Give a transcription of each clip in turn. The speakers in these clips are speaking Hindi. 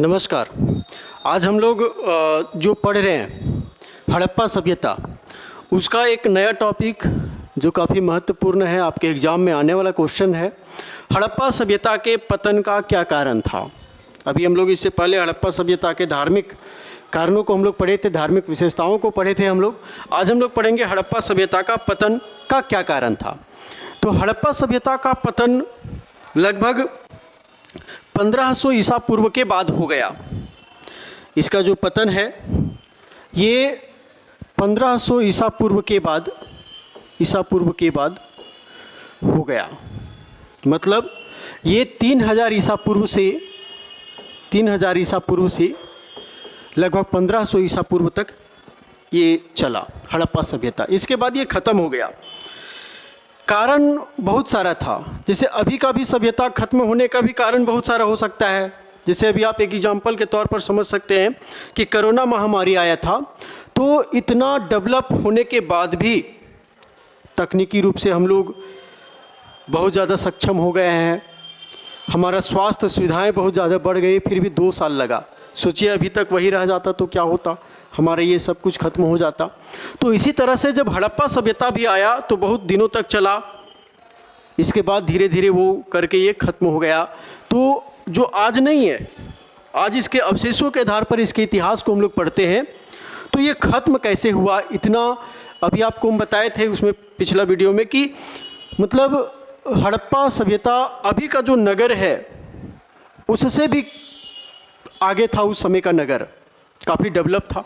नमस्कार। आज हम लोग जो पढ़ रहे हैं हड़प्पा सभ्यता, उसका एक नया टॉपिक जो काफ़ी महत्वपूर्ण है, आपके एग्ज़ाम में आने वाला क्वेश्चन है। हड़प्पा सभ्यता के पतन का क्या कारण था। अभी हम लोग इससे पहले हड़प्पा सभ्यता के धार्मिक कारणों को हम लोग पढ़े थे, धार्मिक विशेषताओं को पढ़े थे हम लोग। आज हम लोग पढ़ेंगे हड़प्पा सभ्यता का पतन का क्या कारण था। तो हड़प्पा सभ्यता का पतन लगभग 1500 ईसा पूर्व के बाद हो गया। इसका जो पतन है ये 1500 ईसा पूर्व के बाद हो गया। मतलब ये 3000 ईसा पूर्व से लगभग 1500 ईसा पूर्व तक ये चला हड़प्पा सभ्यता। इसके बाद ये ख़त्म हो गया। कारण बहुत सारा था। जैसे अभी का भी सभ्यता खत्म होने का भी कारण बहुत सारा हो सकता है। जैसे अभी आप एक एग्जाम्पल के तौर पर समझ सकते हैं कि कोरोना महामारी आया था, तो इतना डेवलप होने के बाद भी तकनीकी रूप से हम लोग बहुत ज़्यादा सक्षम हो गए हैं। हमारा स्वास्थ्य सुविधाएं बहुत ज़्यादा बढ़ गई, फिर भी 2 साल लगा। सोचिए अभी तक वही रह जाता तो क्या होता, हमारा ये सब कुछ खत्म हो जाता। तो इसी तरह से जब हड़प्पा सभ्यता भी आया तो बहुत दिनों तक चला। इसके बाद धीरे धीरे वो करके ये खत्म हो गया। तो जो आज नहीं है, आज इसके अवशेषों के आधार पर इसके इतिहास को हम लोग पढ़ते हैं। तो ये खत्म कैसे हुआ, इतना अभी आपको हम बताए थे उसमें पिछला वीडियो में कि मतलब हड़प्पा सभ्यता अभी का जो नगर है उससे भी आगे था। उस समय का नगर काफ़ी डेवलप था।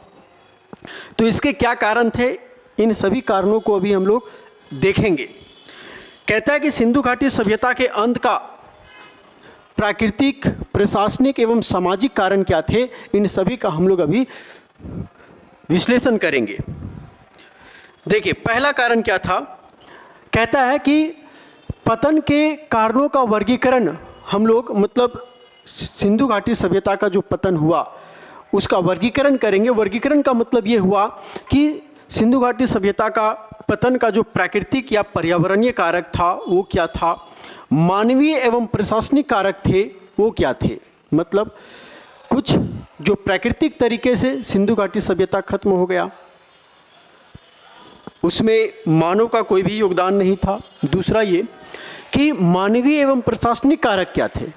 तो इसके क्या कारण थे, इन सभी कारणों को अभी हम लोग देखेंगे। कहता है कि सिंधु घाटी सभ्यता के अंत का प्राकृतिक, प्रशासनिक एवं सामाजिक कारण क्या थे, इन सभी का हम लोग अभी विश्लेषण करेंगे। देखिए पहला कारण क्या था। कहता है कि पतन के कारणों का वर्गीकरण हम लोग मतलब सिंधु घाटी सभ्यता का जो पतन हुआ उसका वर्गीकरण करेंगे। वर्गीकरण का मतलब ये हुआ कि सिंधु घाटी सभ्यता का पतन का जो प्राकृतिक या पर्यावरणीय कारक था वो क्या था, मानवीय एवं प्रशासनिक कारक थे वो क्या थे। मतलब कुछ जो प्राकृतिक तरीके से सिंधु घाटी सभ्यता खत्म हो गया, उसमें मानव का कोई भी योगदान नहीं था। दूसरा ये कि मानवीय एवं प्रशासनिक कारक क्या थे,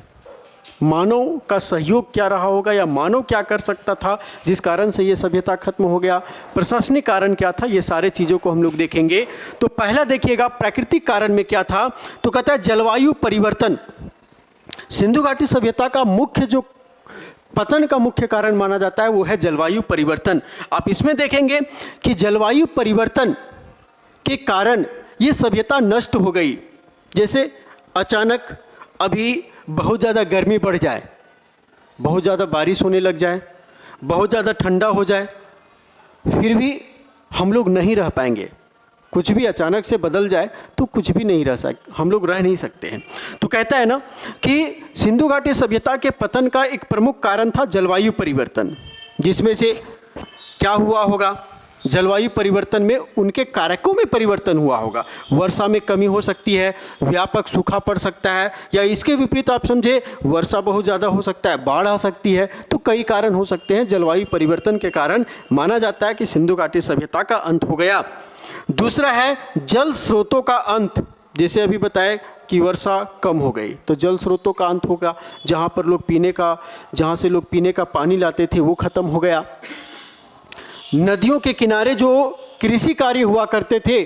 मानव का सहयोग क्या रहा होगा या मानव क्या कर सकता था जिस कारण से ये सभ्यता खत्म हो गया, प्रशासनिक कारण क्या था, ये सारे चीज़ों को हम लोग देखेंगे। तो पहला देखिएगा प्राकृतिक कारण में क्या था। तो कहता है जलवायु परिवर्तन। सिंधु घाटी सभ्यता का मुख्य जो पतन का मुख्य कारण माना जाता है वो है जलवायु परिवर्तन। आप इसमें देखेंगे कि जलवायु परिवर्तन के कारण ये सभ्यता नष्ट हो गई। जैसे अचानक अभी बहुत ज़्यादा गर्मी बढ़ जाए, बहुत ज़्यादा बारिश होने लग जाए, बहुत ज़्यादा ठंडा हो जाए, फिर भी हम लोग नहीं रह पाएंगे। कुछ भी अचानक से बदल जाए तो कुछ भी नहीं हम लोग रह नहीं सकते हैं। तो कहता है ना कि सिंधु घाटी सभ्यता के पतन का एक प्रमुख कारण था जलवायु परिवर्तन। जिसमें से क्या हुआ होगा, जलवायु परिवर्तन में उनके कारकों में परिवर्तन हुआ होगा। वर्षा में कमी हो सकती है, व्यापक सूखा पड़ सकता है, या इसके विपरीत आप समझे वर्षा बहुत ज़्यादा हो सकता है, बाढ़ आ सकती है। तो कई कारण हो सकते हैं। जलवायु परिवर्तन के कारण माना जाता है कि सिंधु घाटी सभ्यता का अंत हो गया। दूसरा है जल स्रोतों का अंत। जैसे अभी बताए कि वर्षा कम हो गई तो जल स्रोतों का अंत होगा। जहाँ से लोग पीने का पानी लाते थे वो ख़त्म हो गया। नदियों के किनारे जो कृषि कार्य हुआ करते थे,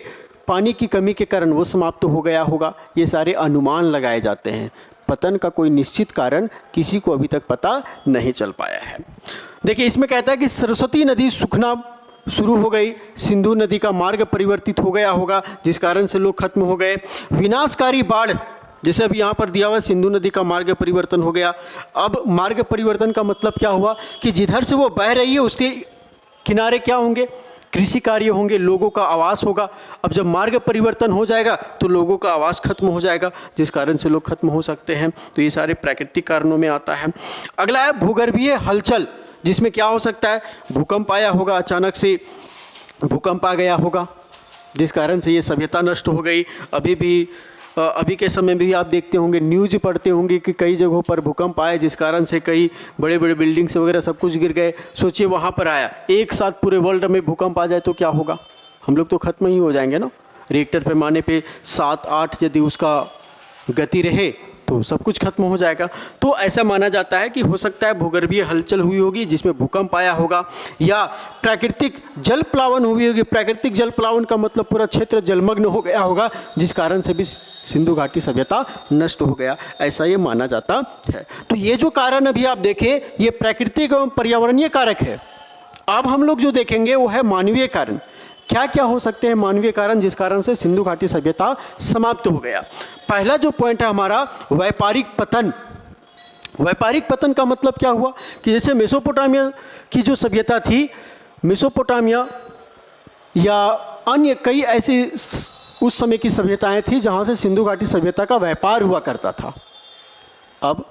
पानी की कमी के कारण वो समाप्त हो गया होगा। ये सारे अनुमान लगाए जाते हैं। पतन का कोई निश्चित कारण किसी को अभी तक पता नहीं चल पाया है। देखिए इसमें कहता है कि सरस्वती नदी सूखना शुरू हो गई, सिंधु नदी का मार्ग परिवर्तित हो गया होगा जिस कारण से लोग खत्म हो गए। विनाशकारी बाढ़, जैसे अभी यहाँ पर दिया हुआ सिंधु नदी का मार्ग परिवर्तन हो गया। अब मार्ग परिवर्तन का मतलब क्या हुआ कि जिधर से वो बह रही है उसके किनारे क्या होंगे, कृषि कार्य होंगे, लोगों का आवास होगा। अब जब मार्ग परिवर्तन हो जाएगा तो लोगों का आवास खत्म हो जाएगा जिस कारण से लोग खत्म हो सकते हैं। तो ये सारे प्राकृतिक कारणों में आता है। अगला है भूगर्भीय हलचल, जिसमें क्या हो सकता है, भूकंप आया होगा, अचानक से भूकंप आ गया होगा जिस कारण से ये सभ्यता नष्ट हो गई। अभी भी अभी के समय में भी आप देखते होंगे, न्यूज़ पढ़ते होंगे कि कई जगहों पर भूकंप आए जिस कारण से कई बड़े बड़े बिल्डिंग्स वगैरह सब कुछ गिर गए। सोचिए वहाँ पर आया, एक साथ पूरे वर्ल्ड में भूकंप आ जाए तो क्या होगा? हम लोग तो ख़त्म ही हो जाएंगे ना। रिएक्टर पैमाने पे 7-8 यदि उसका गति रहे तो सब कुछ खत्म हो जाएगा। तो ऐसा माना जाता है कि हो सकता है भूगर्भीय हलचल हुई होगी जिसमें भूकंप आया होगा, या प्राकृतिक जल प्लावन हुई होगी। प्राकृतिक जल प्लावन का मतलब पूरा क्षेत्र जलमग्न हो गया होगा जिस कारण से भी सिंधु घाटी सभ्यता नष्ट हो गया, ऐसा ये माना जाता है। तो ये जो कारण अभी आप देखें, ये प्राकृतिक एवं पर्यावरणीय कारक है। अब हम लोग जो देखेंगे वो है मानवीय कारण। क्या क्या हो सकते हैं मानवीय कारण जिस कारण से सिंधु घाटी सभ्यता समाप्त हो गया? पहला जो पॉइंट है हमारा, व्यापारिक पतन। व्यापारिक पतन का मतलब क्या हुआ कि जैसे मेसोपोटामिया की जो सभ्यता थी, मेसोपोटामिया या अन्य कई ऐसी उस समय की सभ्यताएं थी जहां से सिंधु घाटी सभ्यता का व्यापार हुआ करता था। अब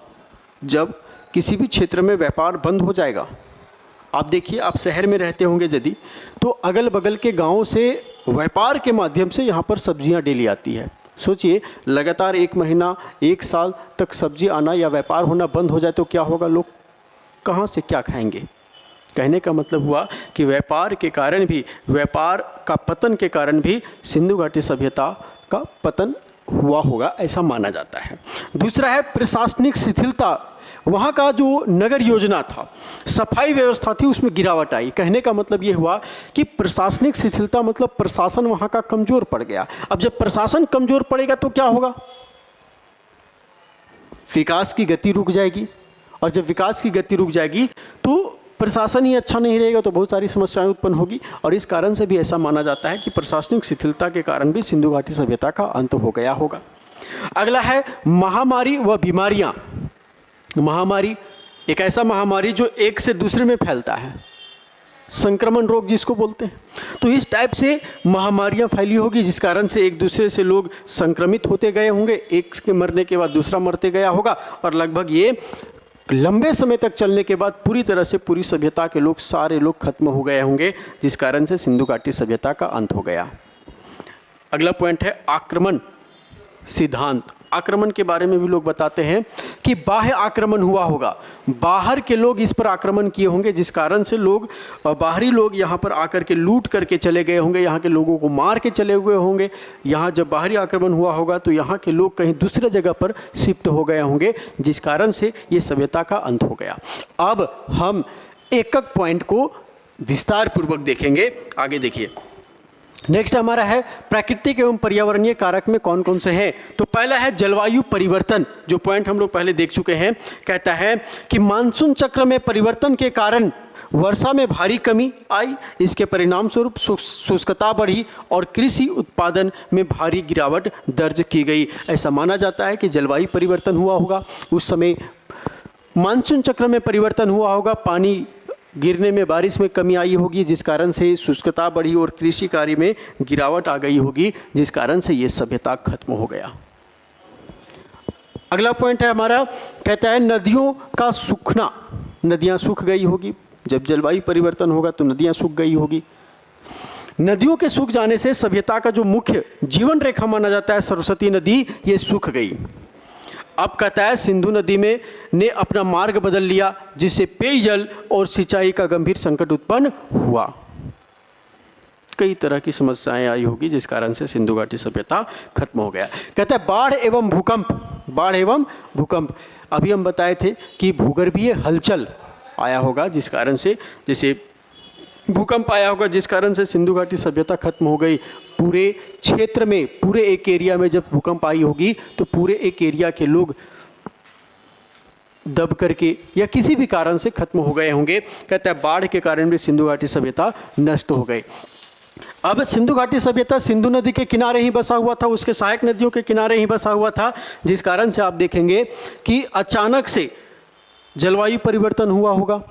जब किसी भी क्षेत्र में व्यापार बंद हो जाएगा, आप देखिए, आप शहर में रहते होंगे यदि, तो अगल बगल के गांवों से व्यापार के माध्यम से यहाँ पर सब्जियाँ डेली आती है। सोचिए, लगातार 1 महीना 1 साल तक सब्जी आना या व्यापार होना बंद हो जाए तो क्या होगा? लोग कहाँ से क्या खाएंगे? कहने का मतलब हुआ कि व्यापार के कारण भी, व्यापार का पतन के कारण भी सिंधु घाटी सभ्यता का पतन हुआ होगा, ऐसा माना जाता है। दूसरा है प्रशासनिक शिथिलता। वहाँ का जो नगर योजना था, सफाई व्यवस्था थी, उसमें गिरावट आई। कहने का मतलब ये हुआ कि प्रशासनिक शिथिलता मतलब प्रशासन वहाँ का कमज़ोर पड़ गया। अब जब प्रशासन कमज़ोर पड़ेगा तो क्या होगा? विकास की गति रुक जाएगी, और जब विकास की गति रुक जाएगी तो प्रशासन ही अच्छा नहीं रहेगा तो बहुत सारी समस्याएं उत्पन्न होगी। और इस कारण से भी ऐसा माना जाता है कि प्रशासनिक शिथिलता के कारण भी सिंधु घाटी सभ्यता का अंत हो गया होगा। अगला है महामारी व बीमारियां। महामारी एक ऐसा महामारी जो एक से दूसरे में फैलता है, संक्रमण रोग जिसको बोलते हैं। तो इस टाइप से महामारियां फैली होगी जिस कारण से एक दूसरे से लोग संक्रमित होते गए होंगे, एक के मरने के बाद दूसरा मरते गया होगा, और लगभग ये लंबे समय तक चलने के बाद पूरी तरह से पूरी सभ्यता के लोग, सारे लोग खत्म हो गए होंगे जिस कारण से सिंधु घाटी सभ्यता का अंत हो गया। अगला पॉइंट है आक्रमण सिद्धांत। आक्रमण के बारे में भी लोग बताते हैं कि बाह्य आक्रमण हुआ होगा, बाहर के लोग इस पर आक्रमण किए होंगे जिस कारण से लोग, बाहरी लोग यहाँ पर आकर के लूट करके चले गए होंगे, यहाँ के लोगों को मार के चले हुए होंगे। यहाँ जब बाहरी आक्रमण हुआ होगा तो यहाँ के लोग कहीं दूसरे जगह पर शिफ्ट हो गए होंगे जिस कारण से ये सभ्यता का अंत हो गया। अब हम एक एक पॉइंट को विस्तार पूर्वक देखेंगे। आगे देखिए, नेक्स्ट हमारा है प्राकृतिक एवं पर्यावरणीय कारक में कौन कौन से हैं। तो पहला है जलवायु परिवर्तन, जो पॉइंट हम लोग पहले देख चुके हैं। कहता है कि मानसून चक्र में परिवर्तन के कारण वर्षा में भारी कमी आई, इसके परिणाम स्वरूप शुष्कता बढ़ी और कृषि उत्पादन में भारी गिरावट दर्ज की गई। ऐसा माना जाता है कि जलवायु परिवर्तन हुआ होगा, उस समय मानसून चक्र में परिवर्तन हुआ होगा, पानी गिरने में, बारिश में कमी आई होगी जिस कारण से शुष्कता बढ़ी और कृषि कार्य में गिरावट आ गई होगी जिस कारण से ये सभ्यता खत्म हो गया। अगला पॉइंट है हमारा, कहता है नदियों का सूखना। नदियाँ सूख गई होगी, जब जलवायु परिवर्तन होगा तो नदियाँ सूख गई होगी। नदियों के सूख जाने से सभ्यता का जो मुख्य जीवन रेखा माना जाता है सरस्वती नदी, ये सूख गई। अब कहता है सिंधु नदी में ने अपना मार्ग बदल लिया जिससे पेयजल और सिंचाई का गंभीर संकट उत्पन्न हुआ। कई तरह की समस्याएं आई होगी जिस कारण से सिंधु घाटी सभ्यता खत्म हो गया। कहता है बाढ़ एवं भूकंप। बाढ़ एवं भूकंप, अभी हम बताए थे कि भूगर्भीय हलचल आया होगा जिस कारण से, जैसे भूकंप आया होगा जिस कारण से सिंधु घाटी सभ्यता खत्म हो गई। पूरे क्षेत्र में, पूरे एक एरिया में जब भूकंप आई होगी तो पूरे एक एरिया के लोग दब करके या किसी भी कारण से खत्म हो गए होंगे। कहता है बाढ़ के कारण भी सिंधु घाटी सभ्यता नष्ट हो गई। अब सिंधु घाटी सभ्यता सिंधु नदी के किनारे ही बसा हुआ था, उसके सहायक नदियों के किनारे ही बसा हुआ था जिस कारण से आप देखेंगे कि अचानक से जलवायु परिवर्तन हुआ होगा,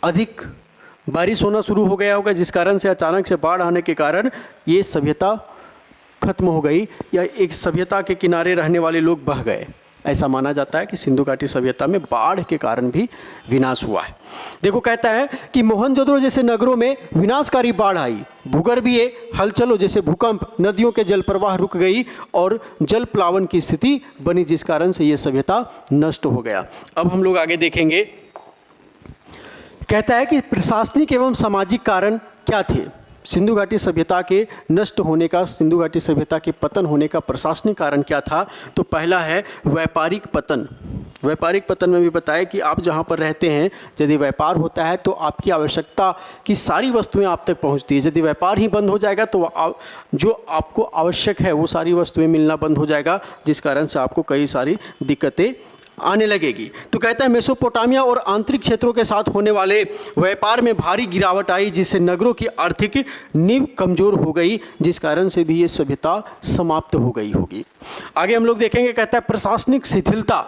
अधिक बारिश होना शुरू हो गया होगा जिस कारण से अचानक से बाढ़ आने के कारण ये सभ्यता खत्म हो गई, या एक सभ्यता के किनारे रहने वाले लोग बह गए। ऐसा माना जाता है कि सिंधु घाटी सभ्यता में बाढ़ के कारण भी विनाश हुआ है। देखो कहता है कि मोहनजोदड़ो जैसे नगरों में विनाशकारी बाढ़ आई, भूगर्भीय हलचलों जैसे भूकंप, नदियों के जल प्रवाह रुक गई और जल प्लावन की स्थिति बनी, जिस कारण से ये सभ्यता नष्ट हो गया। अब हम लोग आगे देखेंगे। कहता है कि प्रशासनिक एवं सामाजिक कारण क्या थे सिंधु घाटी सभ्यता के नष्ट होने का, सिंधु घाटी सभ्यता के पतन होने का प्रशासनिक कारण क्या था? तो पहला है व्यापारिक पतन। व्यापारिक पतन में भी बताया कि आप जहाँ पर रहते हैं यदि व्यापार होता है तो आपकी आवश्यकता की सारी वस्तुएं आप तक पहुँचती है। यदि व्यापार ही बंद हो जाएगा तो जो आपको आवश्यक है वो सारी वस्तुएं मिलना बंद हो जाएगा, जिस कारण से आपको कई सारी दिक्कतें आने लगेगी। तो कहता है मेसोपोटामिया और आंतरिक क्षेत्रों के साथ होने वाले व्यापार में भारी गिरावट आई, जिससे नगरों की आर्थिक नींव कमजोर हो गई, जिस कारण से भी ये सभ्यता समाप्त हो गई होगी। आगे हम लोग देखेंगे। कहता है प्रशासनिक शिथिलता,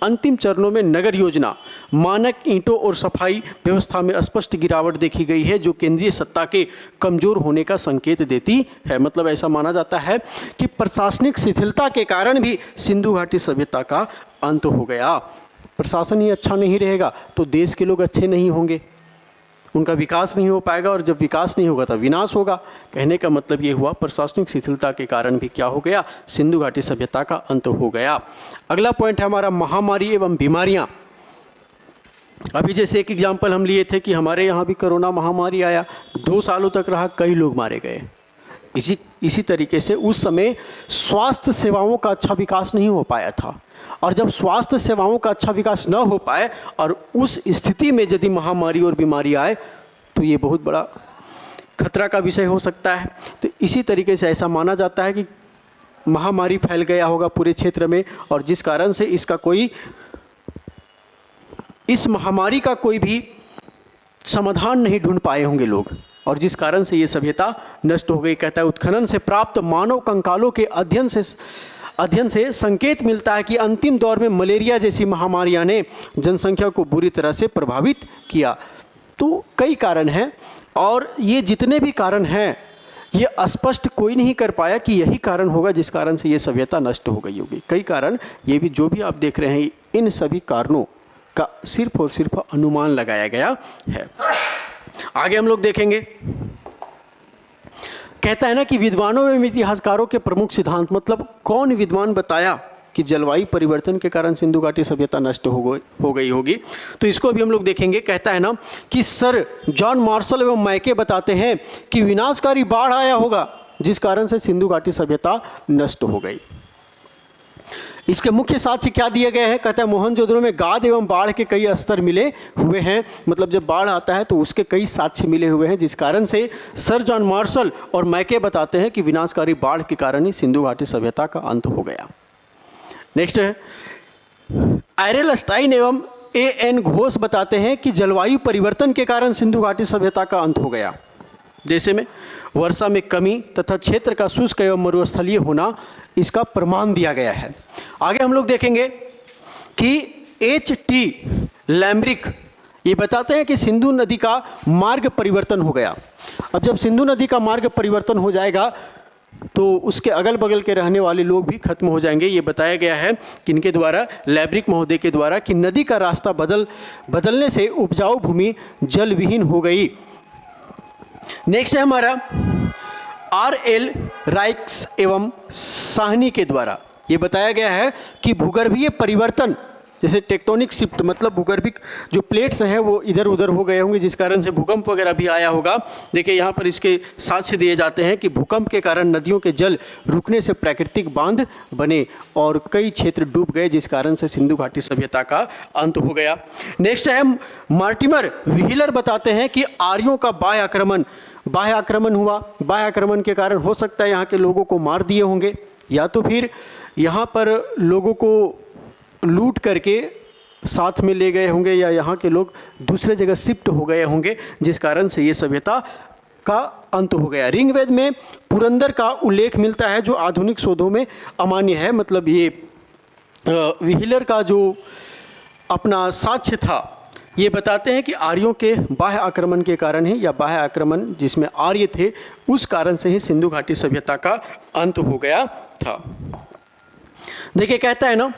अंतिम चरणों में नगर योजना, मानक ईंटों और सफाई व्यवस्था में स्पष्ट गिरावट देखी गई है, जो केंद्रीय सत्ता के कमजोर होने का संकेत देती है। मतलब ऐसा माना जाता है कि प्रशासनिक शिथिलता के कारण भी सिंधु घाटी सभ्यता का अंत हो गया। प्रशासन ही अच्छा नहीं रहेगा तो देश के लोग अच्छे नहीं होंगे, उनका विकास नहीं हो पाएगा, और जब विकास नहीं होगा तब विनाश होगा। कहने का मतलब ये हुआ प्रशासनिक शिथिलता के कारण भी क्या हो गया? सिंधु घाटी सभ्यता का अंत हो गया। अगला पॉइंट है हमारा महामारी एवं बीमारियां। अभी जैसे एक एग्जाम्पल हम लिए थे कि हमारे यहाँ भी कोरोना महामारी आया, 2 सालों तक रहा, कई लोग मारे गए। इसी तरीके से उस समय स्वास्थ्य सेवाओं का अच्छा विकास नहीं हो पाया था, और जब स्वास्थ्य सेवाओं का अच्छा विकास न हो पाए और उस स्थिति में यदि महामारी और बीमारी आए तो ये बहुत बड़ा खतरा का विषय हो सकता है। तो इसी तरीके से ऐसा माना जाता है कि महामारी फैल गया होगा पूरे क्षेत्र में, और जिस कारण से इस महामारी का कोई भी समाधान नहीं ढूंढ पाए होंगे लोग, और जिस कारण से ये सभ्यता नष्ट हो गई। कहता है उत्खनन से प्राप्त मानव कंकालों के अध्ययन से संकेत मिलता है कि अंतिम दौर में मलेरिया जैसी महामारियां ने जनसंख्या को बुरी तरह से प्रभावित किया। तो कई कारण हैं, और ये जितने भी कारण हैं ये स्पष्ट कोई नहीं कर पाया कि यही कारण होगा जिस कारण से ये सभ्यता नष्ट हो गई होगी। कई कारण ये भी जो भी आप देख रहे हैं, इन सभी कारणों का सिर्फ और सिर्फ अनुमान लगाया गया है। आगे हम लोग देखेंगे। कहता है ना कि विद्वानों एवं इतिहासकारों के प्रमुख सिद्धांत, मतलब कौन विद्वान बताया कि जलवायु परिवर्तन के कारण सिंधु घाटी सभ्यता नष्ट हो गई होगी, तो इसको भी हम लोग देखेंगे। कहता है ना कि सर जॉन मार्शल एवं मैके बताते हैं कि विनाशकारी बाढ़ आया होगा, जिस कारण से सिंधु घाटी सभ्यता नष्ट हो गई। इसके मुख्य साक्ष्य क्या दिए गए हैं? कहता है मोहनजोदड़ो में गाद एवं बाढ़ के कई स्तर मिले हुए हैं, मतलब जब बाढ़ आता है तो उसके कई साक्ष्य मिले हुए हैं, जिस कारण से सर जॉन मार्शल और मैके बताते हैं कि विनाशकारी बाढ़ के कारण ही सिंधु घाटी सभ्यता का अंत हो गया। नेक्स्ट है आयरल स्टाइन एवं A.N. घोष बताते हैं कि जलवायु परिवर्तन के कारण सिंधु घाटी सभ्यता का अंत हो गया। जैसे में वर्षा में कमी तथा क्षेत्र का शुष्क एवं मरुस्थलीय होना इसका प्रमाण दिया गया है। आगे हम लोग देखेंगे कि H.T. लैम्ब्रिक ये बताते हैं कि सिंधु नदी का मार्ग परिवर्तन हो गया। अब जब सिंधु नदी का मार्ग परिवर्तन हो जाएगा तो उसके अगल बगल के रहने वाले लोग भी खत्म हो जाएंगे। ये बताया गया है किनके द्वारा? लैब्रिक महोदय के द्वारा, कि नदी का रास्ता बदलने से उपजाऊ भूमि जल विहीन हो गई। नेक्स्ट है हमारा R.L. राइक्स एवं साहनी के द्वारा ये बताया गया है कि भूगर्भीय परिवर्तन, जैसे टेक्टोनिक शिफ्ट, मतलब भूगर्भिक जो प्लेट्स हैं वो इधर उधर हो गए होंगे, जिस कारण से भूकंप वगैरह भी आया होगा। देखिए यहाँ पर इसके साक्ष्य दिए जाते हैं कि भूकंप के कारण नदियों के जल रुकने से प्राकृतिक बांध बने और कई क्षेत्र डूब गए, जिस कारण से सिंधु घाटी सभ्यता का अंत हो गया। नेक्स्ट है मार्टिमर व्हीलर बताते हैं कि आर्यों का बाह्य आक्रमण हुआ। बाह्य आक्रमण के कारण हो सकता है यहाँ के लोगों को मार दिए होंगे, या तो फिर यहाँ पर लोगों को लूट करके साथ में ले गए होंगे, या यहाँ के लोग दूसरे जगह शिफ्ट हो गए होंगे, जिस कारण से ये सभ्यता का अंत हो गया। ऋग्वेद में पुरंदर का उल्लेख मिलता है जो आधुनिक शोधों में अमान्य है। मतलब ये व्हीलर का जो अपना साक्ष्य था ये बताते हैं कि आर्यों के बाह्य आक्रमण के कारण ही, या बाह्य आक्रमण जिसमें आर्य थे उस कारण से ही सिंधु घाटी सभ्यता का अंत हो गया था। देखिए कहता है ना,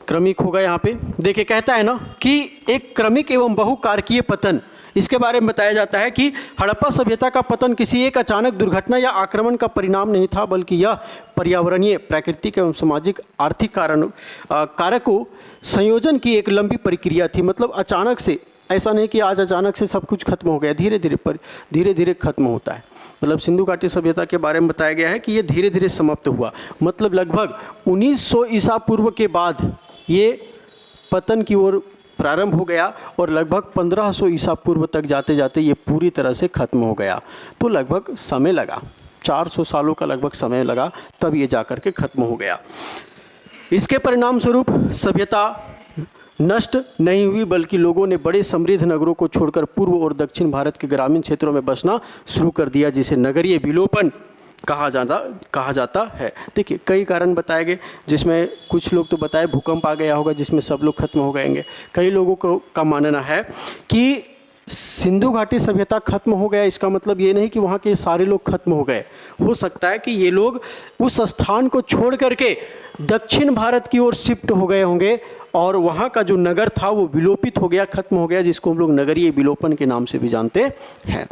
क्रमिक होगा यहाँ पे, देखिए कहता है ना कि एक क्रमिक एवं बहुकारकीय पतन, इसके बारे में बताया जाता है कि हड़प्पा सभ्यता का पतन किसी एक अचानक दुर्घटना या आक्रमण का परिणाम नहीं था, बल्कि यह पर्यावरणीय, प्राकृतिक एवं सामाजिक आर्थिक कारकों संयोजन की एक लंबी प्रक्रिया थी। मतलब अचानक से, ऐसा नहीं कि आज अचानक से सब कुछ खत्म हो गया, धीरे धीरे खत्म होता है। मतलब सिंधु घाटी सभ्यता के बारे में बताया गया है कि ये धीरे धीरे समाप्त हुआ। मतलब लगभग 1900 ईसा पूर्व के बाद ये पतन की ओर प्रारंभ हो गया और लगभग 1500 ईसा पूर्व तक जाते जाते ये पूरी तरह से खत्म हो गया। तो लगभग समय लगा, 400 सालों का लगभग समय लगा, तब ये जाकर के खत्म हो गया। इसके परिणाम स्वरूप सभ्यता नष्ट नहीं हुई, बल्कि लोगों ने बड़े समृद्ध नगरों को छोड़कर पूर्व और दक्षिण भारत के ग्रामीण क्षेत्रों में बसना शुरू कर दिया, जिसे नगरीय विलोपन कहा जाता है। देखिए कई कारण बताए गए, जिसमें कुछ लोग तो बताए भूकंप आ गया होगा जिसमें सब लोग खत्म हो गएंगे। कई लोगों का मानना है कि सिंधु घाटी सभ्यता खत्म हो गया, इसका मतलब ये नहीं कि वहाँ के सारे लोग खत्म हो गए। हो सकता है कि ये लोग उस स्थान को छोड़ करके दक्षिण भारत की ओर शिफ्ट हो गए होंगे और वहाँ का जो नगर था वो विलोपित हो गया, खत्म हो गया, जिसको हम लोग नगरीय विलोपन के नाम से भी जानते हैं।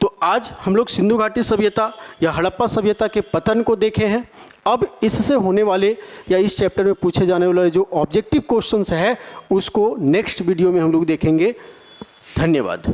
तो आज हम लोग सिंधु घाटी सभ्यता या हड़प्पा सभ्यता के पतन को देखे हैं। अब इससे होने वाले या इस चैप्टर में पूछे जाने वाले जो ऑब्जेक्टिव क्वेश्चंस है उसको नेक्स्ट वीडियो में हम लोग देखेंगे। धन्यवाद।